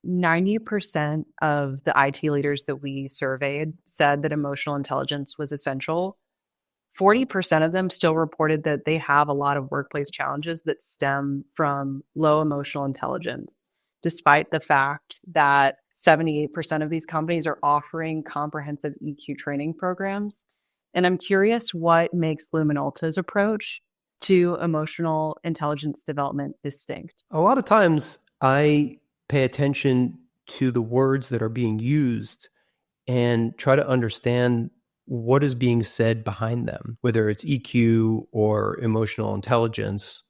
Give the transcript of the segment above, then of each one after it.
90% of the IT leaders that we surveyed said that emotional intelligence was essential. 40% of them still reported that they have a lot of workplace challenges that stem from low emotional intelligence, despite the fact that 78% of these companies are offering comprehensive EQ training programs. And I'm curious what makes Lumenalta's approach to emotional intelligence development distinct. A lot of times I pay attention to the words that are being used and try to understand what is being said behind them, whether it's EQ or emotional intelligence.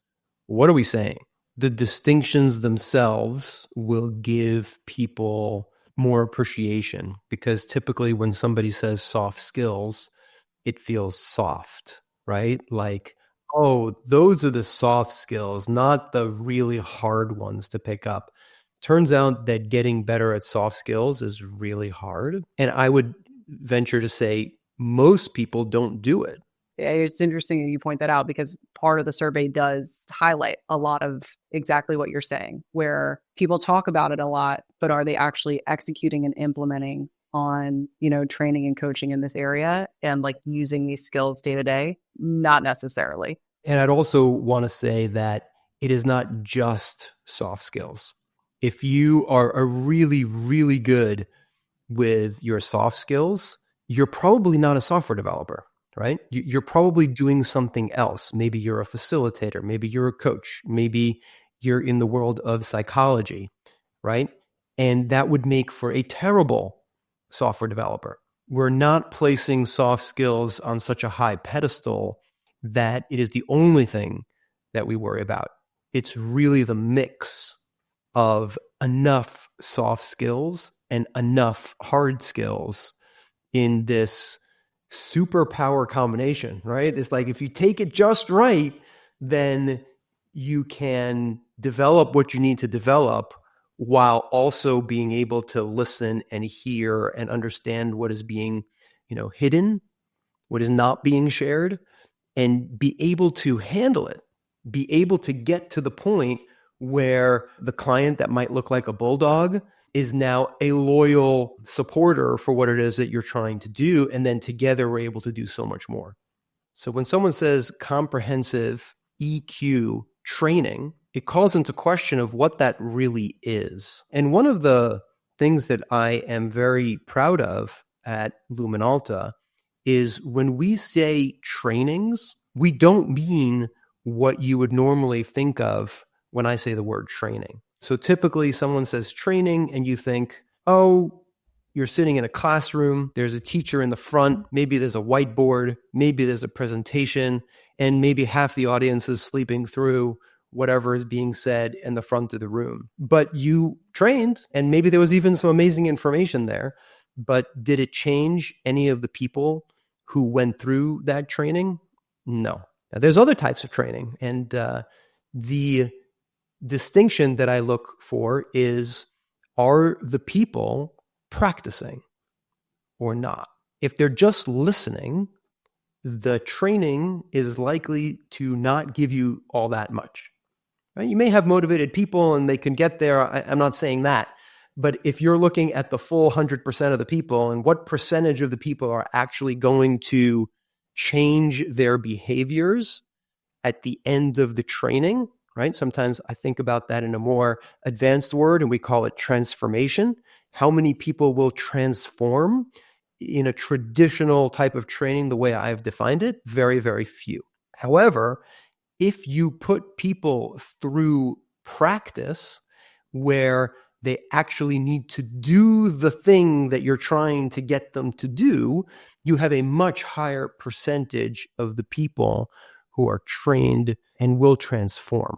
What are we saying? The distinctions themselves will give people more appreciation, because typically when somebody says soft skills, it feels soft, right? Like, oh, those are the soft skills, not the really hard ones to pick up. Turns out that getting better at soft skills is really hard. And I would venture to say most people don't do it. It's interesting that you point that out, because part of the survey does highlight a lot of exactly what you're saying, where people talk about it a lot, but are they actually executing and implementing on, training and coaching in this area and like using these skills day to day? Not necessarily. And I'd also want to say that it is not just soft skills. If you are really, really good with your soft skills, you're probably not a software developer, right? You're probably doing something else. Maybe you're a facilitator. Maybe you're a coach. Maybe you're in the world of psychology, right? And that would make for a terrible software developer. We're not placing soft skills on such a high pedestal that it is the only thing that we worry about. It's really the mix of enough soft skills and enough hard skills in this superpower combination, right? It's like if you take it just right, then you can develop what you need to develop while also being able to listen and hear and understand what is being, hidden, what is not being shared, and be able to handle it, be able to get to the point where the client that might look like a bulldog is now a loyal supporter for what it is that you're trying to do. And then together we're able to do so much more. So when someone says comprehensive EQ training, it calls into question of what that really is. And one of the things that I am very proud of at Lumenalta is when we say trainings, we don't mean what you would normally think of when I say the word training. So typically someone says training and you think, oh, you're sitting in a classroom, there's a teacher in the front, maybe there's a whiteboard, maybe there's a presentation, and maybe half the audience is sleeping through whatever is being said in the front of the room. But you trained, and maybe there was even some amazing information there, but did it change any of the people who went through that training? No. Now, there's other types of training, and the distinction that I look for is, are the people practicing or not? If they're just listening, the training is likely to not give you all that much. Right? You may have motivated people and they can get there. I'm not saying that. But if you're looking at the full 100% of the people and what percentage of the people are actually going to change their behaviors at the end of the training, right? Sometimes I think about that in a more advanced word, and we call it transformation. How many people will transform in a traditional type of training the way I've defined it? Very, very few. However, if you put people through practice where they actually need to do the thing that you're trying to get them to do, you have a much higher percentage of the people who are trained and will transform.